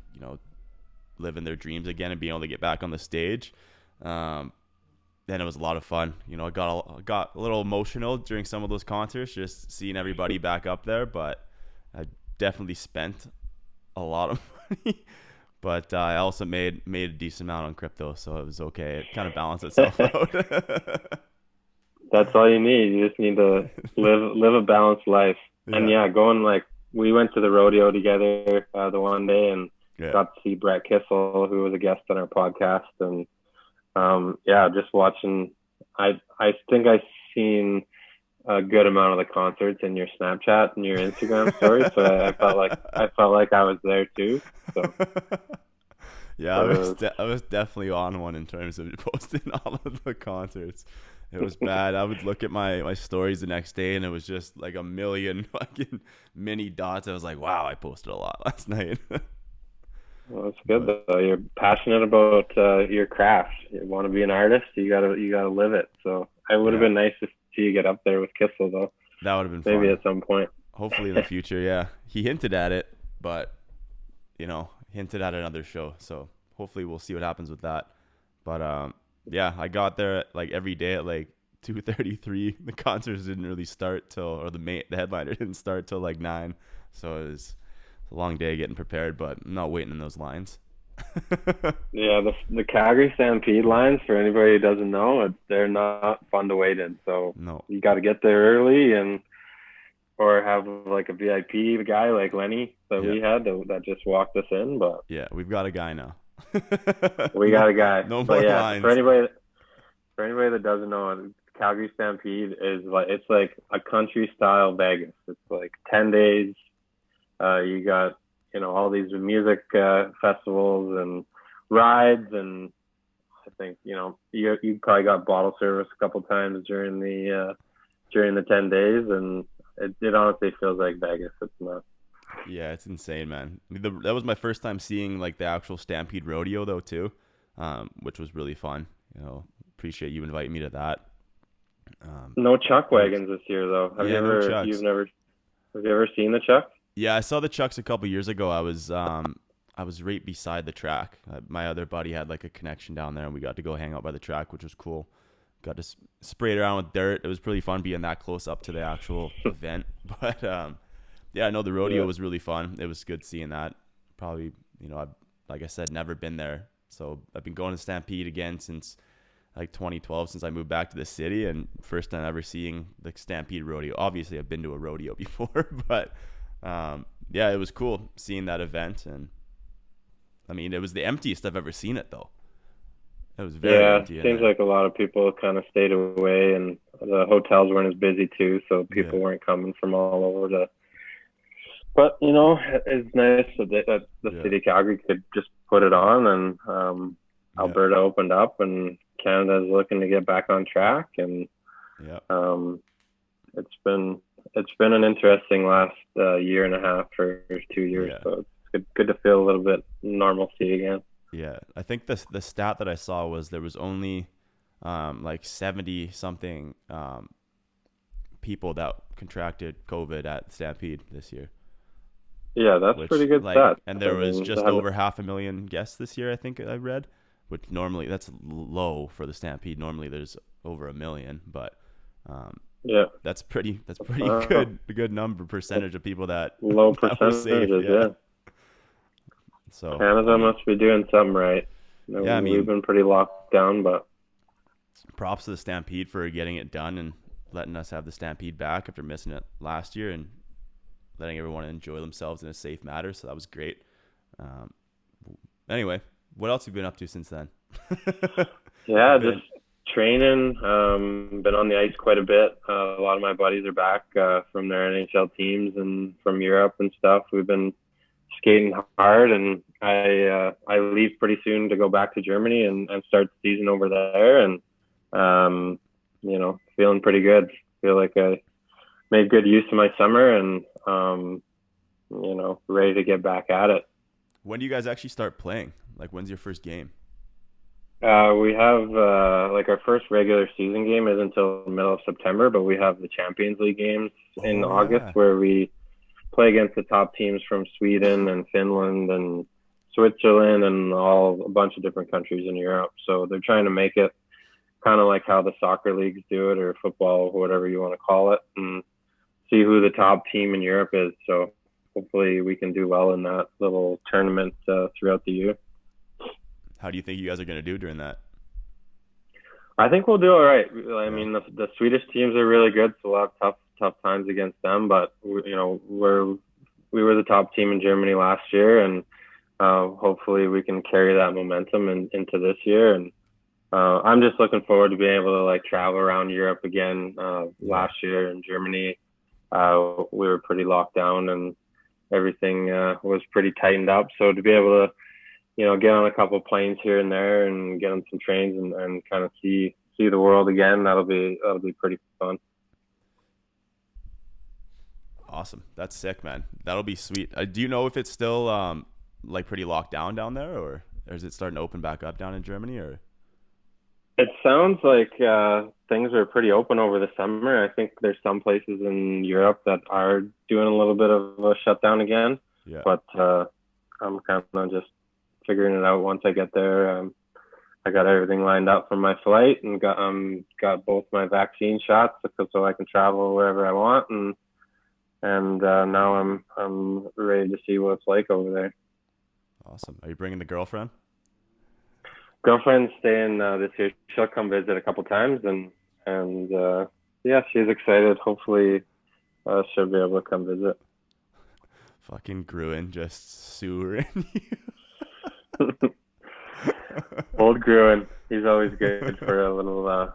living their dreams again and being able to get back on the stage. Then it was a lot of fun. I got a little emotional during some of those concerts, just seeing everybody back up there. But I definitely spent a lot of money. But I also made a decent amount on crypto, so it was okay. It kind of balanced itself out. That's all you need. You just need to live a balanced life. Yeah. And going we went to the rodeo together the one day and got to see Brett Kissel, who was a guest on our podcast, and just watching. I think I've seen a good amount of the concerts in your Snapchat and your Instagram stories, so I felt like I was there too. So. Yeah, I was definitely on one in terms of posting all of the concerts. It was bad. I would look at my stories the next day, and it was just like a million fucking mini dots. I was like, wow, I posted a lot last night. Well, that's good though. You're passionate about your craft. You want to be an artist. You gotta live it. So it would have been nice to see you get up there with Kissel though. That would have been fun. Maybe at some point. Hopefully in the future. Yeah, he hinted at it, but hinted at another show. So hopefully we'll see what happens with that. But I got there every day at 2:33. The concerts didn't really start the headliner didn't start till 9. So it was a long day getting prepared, but I'm not waiting in those lines. Yeah, the Calgary Stampede lines, for anybody who doesn't know, they're not fun to wait in. So no, you got to get there early or have a VIP guy like Lenny that we had that just walked us in. But yeah, we've got a guy now. We got a guy. No more lines. For anybody that doesn't know, Calgary Stampede is it's like a country style Vegas. It's 10 days. You got all these music festivals and rides, and I think you probably got bottle service a couple times during the 10 days, and it honestly feels like Vegas. It's not. Yeah, it's insane, man. That was my first time seeing the actual Stampede rodeo though too, which was really fun. Appreciate you inviting me to that. No chuck wagons this year though. Have you ever seen the chuck? Yeah, I saw the chucks a couple years ago. I was right beside the track. My other buddy had a connection down there, and we got to go hang out by the track, which was cool. Got to spray it around with dirt. It was pretty fun being that close up to the actual event. But I know the rodeo was really fun. It was good seeing that. Probably, I've, like I said, never been there. So I've been going to Stampede again since 2012, since I moved back to the city, and first time ever seeing the Stampede rodeo. Obviously, I've been to a rodeo before, but it was cool seeing that event. And I mean, it was the emptiest I've ever seen it though. It was very empty. It seems like a lot of people kind of stayed away, and the hotels weren't as busy too, so people weren't coming from all over to But it's nice that the Yeah. city of Calgary could just put it on, and Alberta opened up, and Canada is looking to get back on track, and Yeah. it's been an interesting last year and a half or 2 years. Yeah. So it's good to feel a little bit normalcy again. Yeah. I think the stat that I saw was there was only like 70 something people that contracted COVID at Stampede this year. Yeah, that's pretty good stat. And there was just over 500,000 guests this year, I think I read, which normally that's low for the Stampede. Normally there's over 1 million, but yeah, that's pretty good number percentage of people that low that was safe. percentages. Yeah. Yeah. So Canada must be doing something right. Yeah, we've been pretty locked down, but props to the Stampede for getting it done and letting us have the Stampede back after missing it last year and letting everyone enjoy themselves in a safe manner. So that was great. Anyway, what else have you been up to since then? Yeah, just training. Been on the ice quite a bit. A lot of my buddies are back from their NHL teams and from Europe and stuff. We've been skating hard, and I leave pretty soon to go back to Germany and start the season over there. And feeling pretty good. Feel like I made good use of my summer, and ready to get back at it. When do you guys actually start playing? Like, when's your first game? We have our first regular season game is until the middle of September, but we have the Champions League games in August where we play against the top teams from Sweden and Finland and Switzerland and a bunch of different countries in Europe. So they're trying to make it kind of like how the soccer leagues do it, or football, or whatever you want to call it, and see who the top team in Europe is. So hopefully we can do well in that little tournament throughout the year. How do you think you guys are going to do during that? I think we'll do all right. I mean, the Swedish teams are really good, so we'll have tough times against them. But we were the top team in Germany last year, and hopefully we can carry that momentum into this year. And I'm just looking forward to being able to travel around Europe again. Last year in Germany, we were pretty locked down, and everything was pretty tightened up. So to be able to get on a couple planes here and there and get on some trains and kind of see the world again, that'll be pretty fun. Awesome. That's sick, man. That'll be sweet. Do you know if it's still pretty locked down there, or is it starting to open back up down in Germany? Or it sounds like things are pretty open over the summer. I think there's some places in Europe that are doing a little bit of a shutdown again. Yeah. But I'm kind of just figuring it out once I get there. I got everything lined up for my flight and got both my vaccine shots so I can travel wherever I want, and now I'm ready to see what it's like over there. Awesome. Are you bringing the girlfriend? Girlfriend's staying this year. She'll come visit a couple times, and yeah, she's excited. Hopefully she'll be able to come visit. Fucking Gruen just sewering you. Old Gruen, he's always good for a little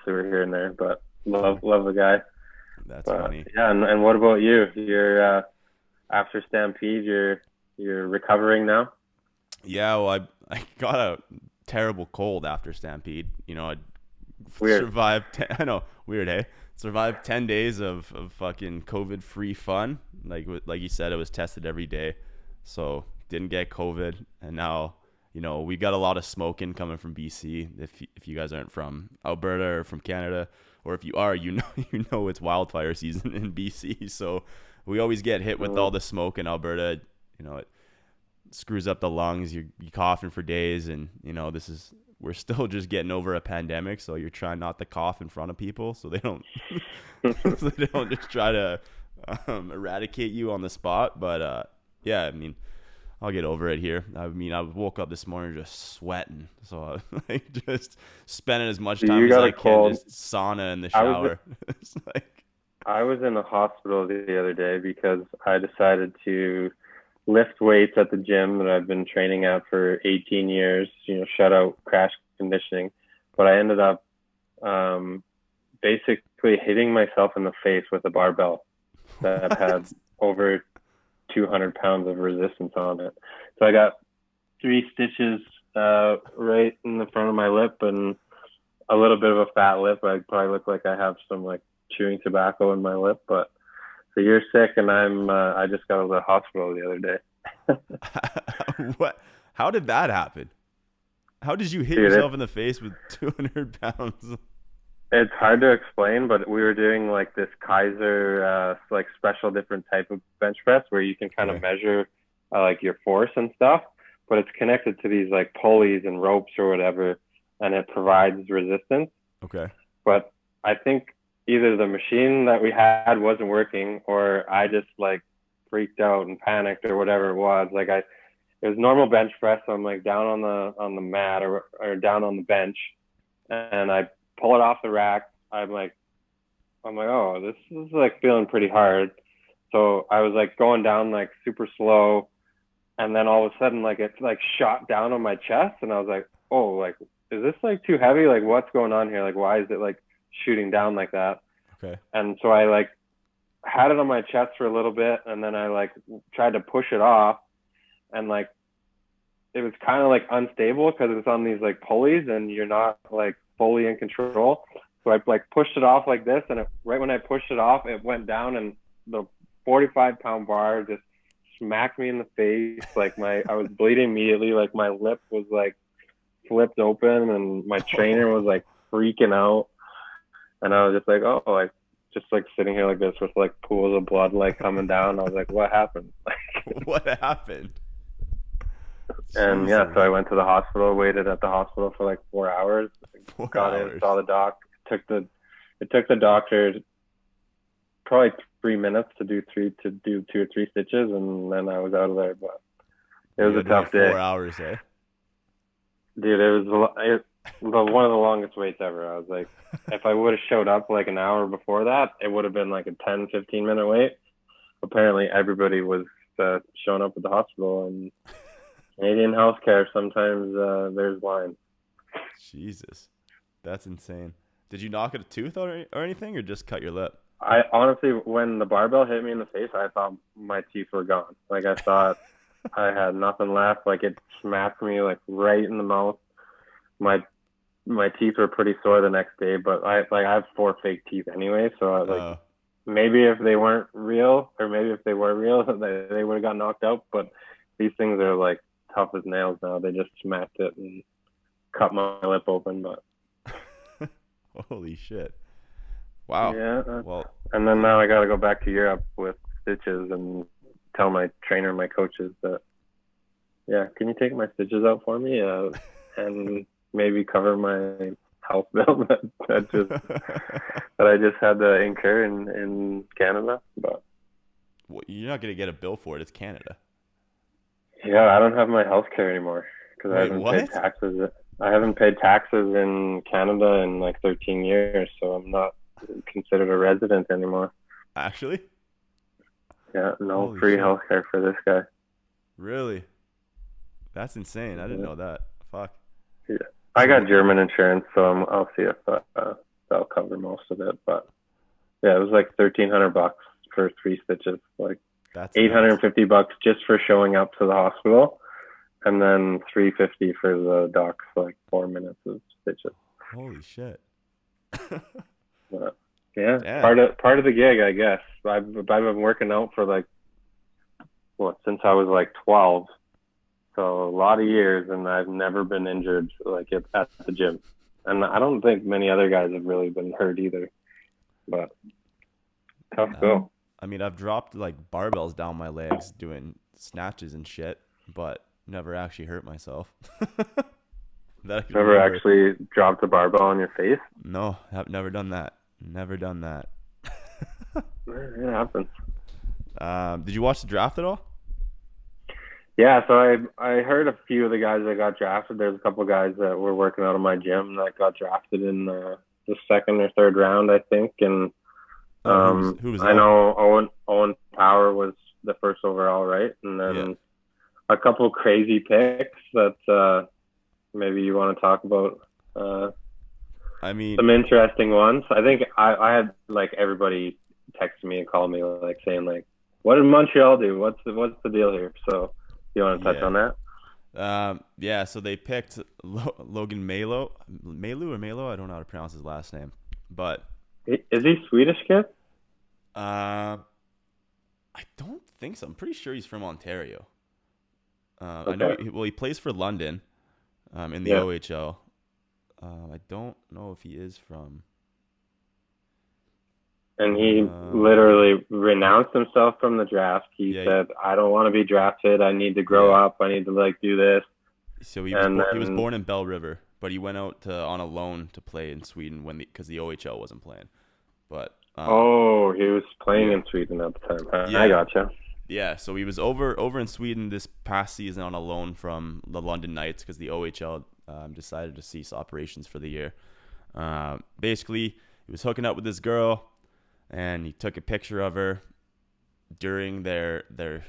sewer here and there, but love the guy. That's funny. Yeah, and what about you? You're after Stampede, you're recovering now? Yeah, well, I got a terrible cold after Stampede. I Weird. survived. I know, weird, hey? Survived 10 days of fucking COVID-free fun. Like you said, it was tested every day, so didn't get COVID, and now we got a lot of smoking coming from BC. If you guys aren't from Alberta or from Canada, or if you are, you know it's wildfire season in BC. So we always get hit with all the smoke in Alberta. It screws up the lungs. You're coughing for days, and we're still just getting over a pandemic. So you're trying not to cough in front of people, so they don't just try to eradicate you on the spot. But yeah, I mean, I'll get over it here. I mean, I woke up this morning just sweating, so I just spending as much time as I can just sauna in the shower. I was in the hospital the other day because I decided to lift weights at the gym that I've been training at for 18 years, shut out crash conditioning. But I ended up basically hitting myself in the face with a barbell that had over 200 pounds of resistance on it. So I got 3 stitches right in the front of my lip and a little bit of a fat lip. I probably look like I have some like chewing tobacco in my lip, but so you're sick and I just got to the hospital the other day. What? How did that happen? How did you hit Dude, yourself in the face with 200 pounds? It's hard to explain, but we were doing like this Kaiser, like special different type of bench press where you can kind of measure like your force and stuff, but it's connected to these like pulleys and ropes or whatever, and it provides resistance. Okay. But I think either the machine that we had wasn't working or I just like freaked out and panicked or whatever it was. Like it was normal bench press. So I'm like down on the mat or down on the bench, and I pull it off the rack. I'm like, oh, this is like feeling pretty hard. So I was like going down like super slow, and then all of a sudden like it's like shot down on my chest, and I was like, oh, like is this like too heavy? Like what's going on here? Like why is it like shooting down like that? Okay. And so I like had it on my chest for a little bit, and then I like tried to push it off, and like it was kind of like unstable because it's on these like pulleys and you're not like fully in control. So I like pushed it off like this, and right when I pushed it off, it went down, and the 45-pound bar just smacked me in the face. Like I was bleeding immediately. Like my lip was like flipped open, and my trainer was like freaking out, and I was just like, oh, like just like sitting here like this with like pools of blood like coming down. I was like, what happened? What happened? And yeah, so I went to the hospital, waited at the hospital for like 4 hours, got in, saw the doc. It took the doctor probably 3 minutes to do 2 or 3 stitches, and then I was out of there. But it was a tough day. 4 hours, eh? Dude, it was one of the longest waits ever. I was like, if I would have showed up like an hour before that, it would have been like a 10-15 minute wait. Apparently, everybody was showing up at the hospital, and Canadian healthcare, sometimes there's lines. Jesus, that's insane. Did you knock out a tooth or anything, or just cut your lip? I honestly, when the barbell hit me in the face, I thought my teeth were gone. Like I thought I had nothing left. Like it smacked me like right in the mouth. My teeth were pretty sore the next day, but I have 4 fake teeth anyway, so I like maybe if they weren't real, or maybe if they were real, they would have got knocked out. But these things are like tough as nails now. They just smacked it and cut my lip open. But holy shit! Wow. Yeah. Well, and then now I got to go back to Europe with stitches and tell my trainer, my coaches that, yeah, can you take my stitches out for me and maybe cover my health bill that I just had to incur in Canada. But well, you're not gonna get a bill for it. It's Canada. Yeah, I don't have my health care anymore because I haven't what? paid taxes. I haven't paid taxes in Canada in like 13 years, so I'm not considered a resident anymore. Actually? Yeah, no Holy free shit. health care for this guy. Really? That's insane. I didn't know that. Fuck. Yeah. I got German insurance, so I'll see if that'll cover most of it. But yeah, it was like $1,300 for 3 stitches. Like that's $850 just for showing up to the hospital, and then $350 for the docs, like 4 minutes of stitches. Holy shit. But, yeah, Damn. part of the gig, I guess. I've been working out for like since I was like 12. So a lot of years, and I've never been injured like at the gym. And I don't think many other guys have really been hurt either. But tough go. I mean, I've dropped like barbells down my legs doing snatches and shit, but never actually hurt myself. Never actually dropped a barbell on your face? No, I've never done that. Never done that. It happens. Did you watch the draft at all? Yeah, so I heard a few of the guys that got drafted. There's a couple of guys that were working out of my gym that got drafted in the 2nd or 3rd round, I think. And who was that? I know Owen Power was the 1st overall, right? And then a couple crazy picks that maybe you want to talk about. I mean, some interesting ones. I think I had like everybody text me and call me like saying like What did Montreal do? What's the deal here? So you want to touch on that? Yeah, so they picked Logan Malo. I don't know how to pronounce his last name. But is he Swedish kid? I don't think so. I'm pretty sure he's from Ontario. Okay. I know he plays for London in the OHL. I don't know if he is from. And he literally renounced himself from the draft. He said, "I don't want to be drafted. I need to grow up. I need to do this." So he was born in Bell River, but he went out on a loan to play in Sweden because the OHL wasn't playing. But he was playing in Sweden at the time. I gotcha. Yeah, so he was over in Sweden this past season on a loan from the London Knights because the OHL decided to cease operations for the year. Basically, he was hooking up with this girl, and he took a picture of her during their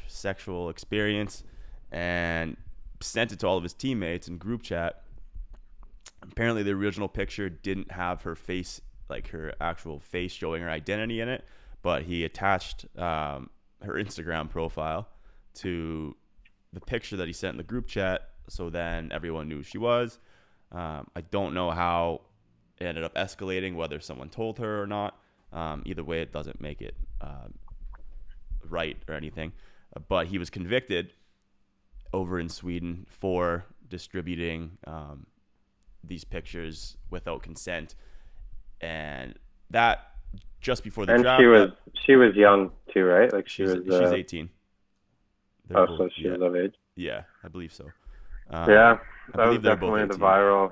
sexual experience and sent it to all of his teammates in group chat. Apparently, the original picture didn't have her face, like her actual face showing her identity in it, but he attached her Instagram profile to the picture that he sent in the group chat, so then everyone knew who she was. I don't know how it ended up escalating, whether someone told her or not. Either way, it doesn't make it right or anything. But he was convicted over in Sweden for distributing these pictures without consent, and that just before the draft. And she was young too, right? Like she's 18. So she was of age. Yeah, I believe so. That was definitely the viral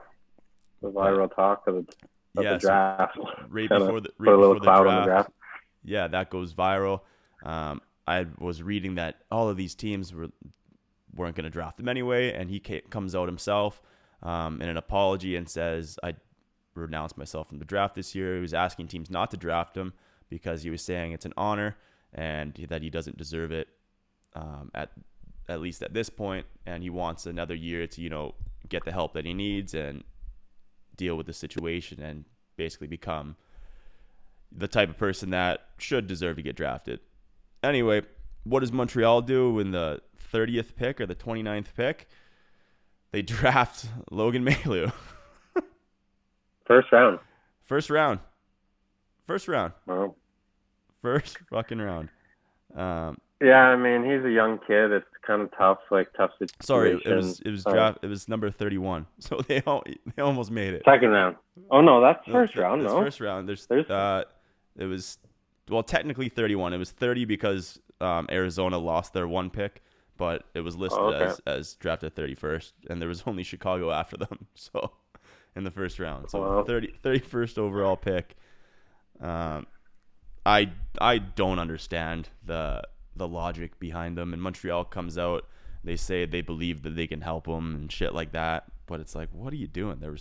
talk of the draft. So right before the draft. Yeah, that goes viral. I was reading that all of these teams weren't going to draft him anyway, and he comes out himself in an apology and says, "I renounced myself from the draft this year." He was asking teams not to draft him because he was saying it's an honor and that he doesn't deserve it at least at this point, and he wants another year to get the help that he needs and deal with the situation and basically become the type of person that should deserve to get drafted. Anyway, what does Montreal do in the 30th pick or the 29th pick? They draft Logan Malo. First round. Wow. First fucking round. Yeah, I mean, he's a young kid. It's kind of tough situation. Sorry, it was number 31. So they almost made it. Second round. Oh no, that's first round. No, first round. It was technically 31. It was 30 because Arizona lost their one pick, but it was listed as drafted 31st, and there was only Chicago after them. So in the first round, so 31st overall pick. I don't understand the logic behind them. And Montreal comes out, they say they believe that they can help him and shit like that. But it's like, what are you doing? There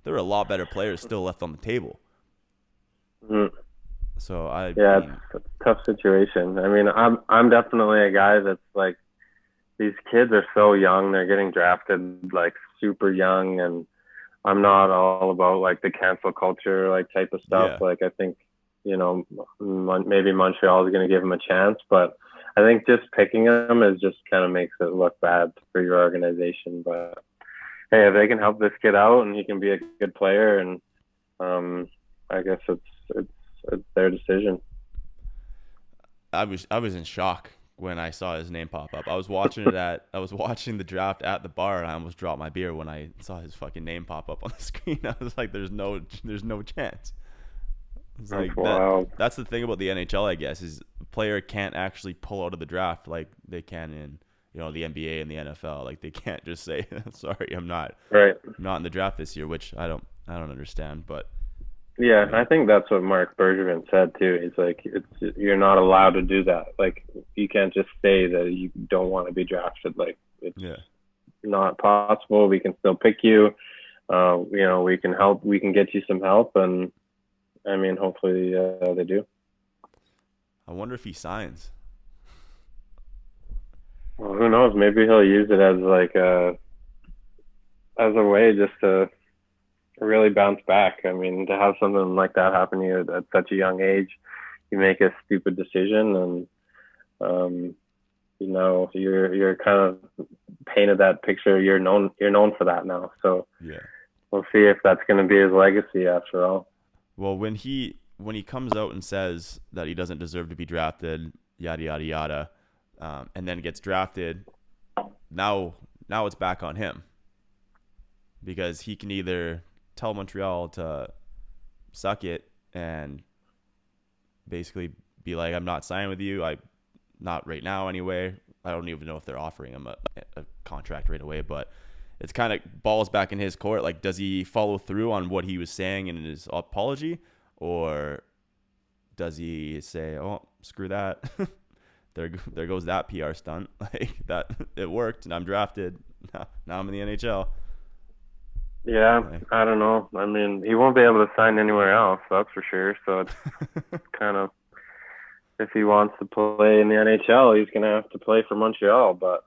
were a lot better players still left on the table. Mm-hmm. So it's a tough situation. I mean, I'm definitely a guy that's like, these kids are so young. They're getting drafted like super young, and I'm not all about like the cancel culture like type of stuff. Yeah. Like I think, maybe Montreal is going to give him a chance, but I think just picking him just kind of makes it look bad for your organization. But hey, if they can help this kid out and he can be a good player, and I guess it's their decision. I was in shock when I saw his name pop up. I was watching the draft at the bar, and I almost dropped my beer when I saw his fucking name pop up on the screen. I was like, there's no chance. It's like that's the thing about the NHL, I guess, is a player can't actually pull out of the draft like they can in the NBA and the NFL. Like they can't just say, "Sorry, I'm not in the draft this year," which I don't understand. But yeah, I think that's what Mark Bergevin said too. He's like, you're not allowed to do that. Like you can't just say that you don't want to be drafted. Like it's not possible. We can still pick you. We can help. We can get you some help, and I mean, hopefully they do. I wonder if he signs. Well, who knows? Maybe he'll use it as a way just to really bounce back. I mean, to have something like that happen to you at such a young age, you make a stupid decision, and You know, you're kind of painted that picture. You're known for that now. So Yeah. we'll see if that's going to be his legacy after all. Well, when he comes out and says that he doesn't deserve to be drafted, yada yada yada, and then gets drafted, now it's back on him, because he can either tell Montreal to suck it and basically be like, I'm not signing with you. Not right now anyway. I don't even know if they're offering him a contract right away, but it's kind of balls back in his court. Like, does he follow through on what he was saying in his apology, or does he say, oh, screw that? there goes that PR stunt. Like, that, it worked and I'm drafted. Now I'm in the NHL. Yeah, Like, I don't know. I mean, he won't be able to sign anywhere else, that's for sure. So it's kind of, if he wants to play in the NHL, he's going to have to play for Montreal. But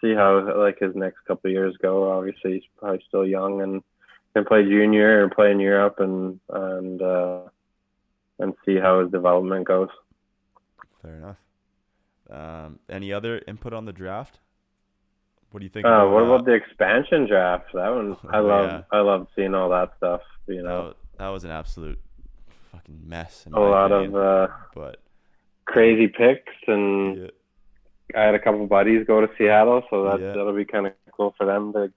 see how like his next couple of years go. Obviously, he's probably still young and can play junior or play in Europe and see how his development goes. fair enough. Any other input on the draft? What do you think? What about the expansion draft? That one, I love seeing all that stuff. You know, that was an absolute fucking mess. A lot of but crazy picks, and yeah. I had a couple buddies go to Seattle, so that'll be kind of cool for them to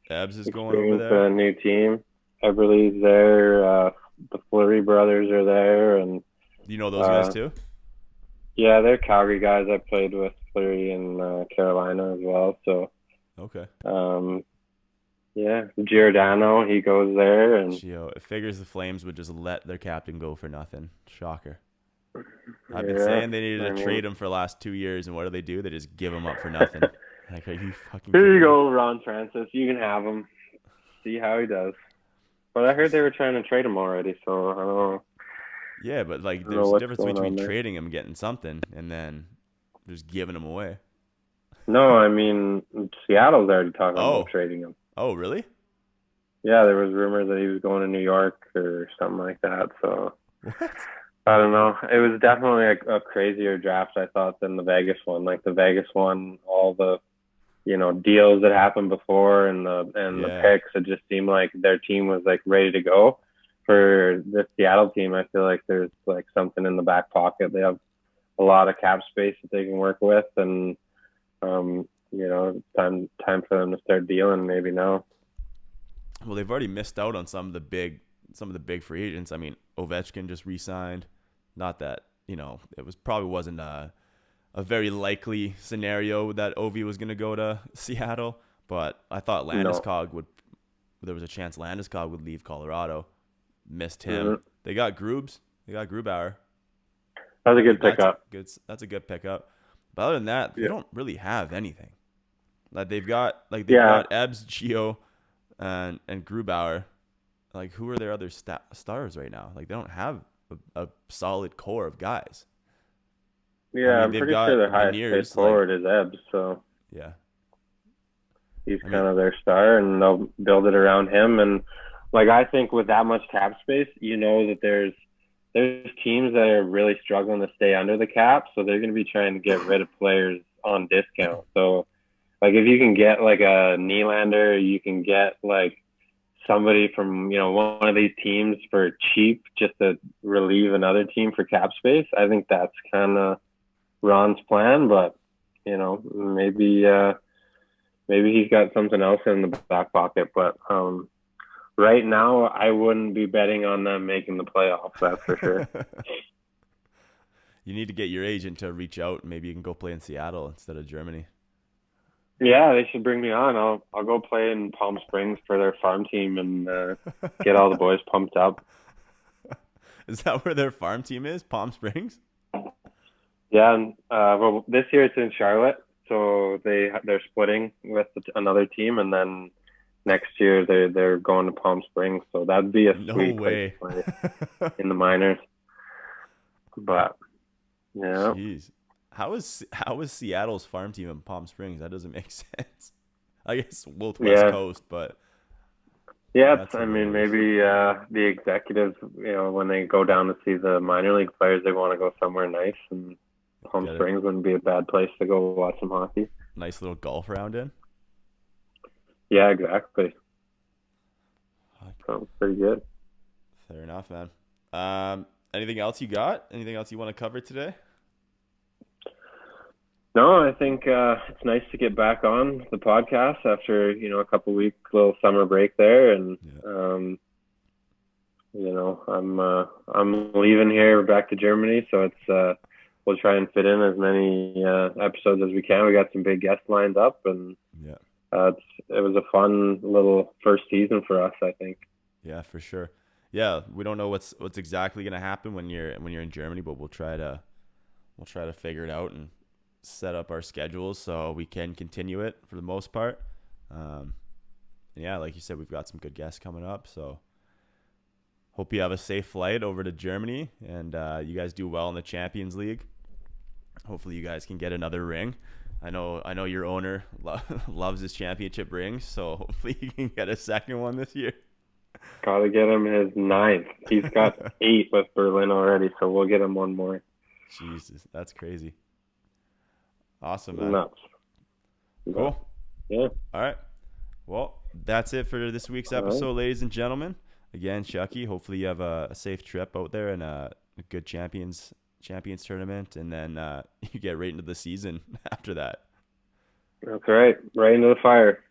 Ebbs is going over there. A new team. Eberle's there. The Fleury brothers are there, and you know those guys too. Yeah, they're Calgary guys. I played with Fleury in Carolina as well. So okay. Yeah, Giordano, he goes there, and Gio, it figures the Flames would just let their captain go for nothing. Shocker. I've been saying they needed to trade him for the last 2 years, and what do? They just give him up for nothing. Like, are you fucking Here you go, Ron Francis. You can have him. See how he does. But I heard they were trying to trade him already, so I don't know. Yeah, but like, there's a difference between trading him and getting something, and then just giving him away. No, I mean, Seattle's already talking about trading him. Oh, really? Yeah, there was rumors that he was going to New York or something like that. So what? I don't know. It was definitely a crazier draft, I thought, than the Vegas one. Like the Vegas one, all the deals that happened before and the picks, it just seemed like their team was like ready to go. For the Seattle team, I feel like there's like something in the back pocket. They have a lot of cap space that they can work with, and it's time for them to start dealing maybe now. Well, they've already missed out on some of the big free agents. I mean, Ovechkin just re-signed. Not that, it wasn't a very likely scenario that Ovi was going to go to Seattle, but I thought there was a chance Landeskog would leave Colorado. Missed him. Mm-hmm. They got Grubauer. That's a good pickup. That's a good pickup. But other than that, they don't really have anything. Like they've got Ebbs, Gio, and Grubauer. Like, who are their other stars right now? Like, they don't have a solid core of guys. Yeah, I'm pretty sure their highest paid forward is Ebbs. So yeah, he's kind of their star, and they'll build it around him. And like, I think with that much cap space, that there's teams that are really struggling to stay under the cap, so they're going to be trying to get rid of players on discount. So, like, if you can get like a Nylander, you can get like somebody from one of these teams for cheap just to relieve another team for cap space. I think that's kind of Ron's plan, but maybe he's got something else in the back pocket. But right now, I wouldn't be betting on them making the playoffs. That's for sure. You need to get your agent to reach out. Maybe you can go play in Seattle instead of Germany. Yeah, they should bring me on. I'll go play in Palm Springs for their farm team and get all the boys pumped up. Is that where their farm team is? Palm Springs? Yeah. Well, this year it's in Charlotte, so they're splitting with another team, and then next year they're going to Palm Springs. So that'd be a sweet place to play in the minors. But yeah. Jeez. How is Seattle's farm team in Palm Springs? That doesn't make sense. I guess both West Coast, but yeah, maybe the executives, when they go down to see the minor league players, they want to go somewhere nice, and Palm Springs wouldn't be a bad place to go watch some hockey. Nice little golf round in. Yeah, exactly. Sounds pretty good. Fair enough, man. Anything else you got? Anything else you want to cover today? No, I think it's nice to get back on the podcast after, a couple week little summer break there. And, I'm leaving here back to Germany. So it's, we'll try and fit in as many episodes as we can. We got some big guests lined up, and it was a fun little first season for us, I think. Yeah, for sure. Yeah, we don't know what's exactly going to happen when you're in Germany, but we'll try to figure it out and set up our schedules so we can continue it for the most part. Yeah, like you said, we've got some good guests coming up, so hope you have a safe flight over to Germany, and you guys do well in the Champions League. Hopefully you guys can get another ring. I know your owner loves his championship rings, so hopefully he can get a second one this year. Gotta get him his 9th. He's got 8 with Berlin already, so we'll get him one more. Jesus, that's crazy. Awesome, man. Nuts. Cool. Yeah. All right. Well, that's it for this week's episode, ladies and gentlemen. Again, Chucky, hopefully you have a safe trip out there and a good champions tournament, and then you get right into the season after that. That's right. Right into the fire.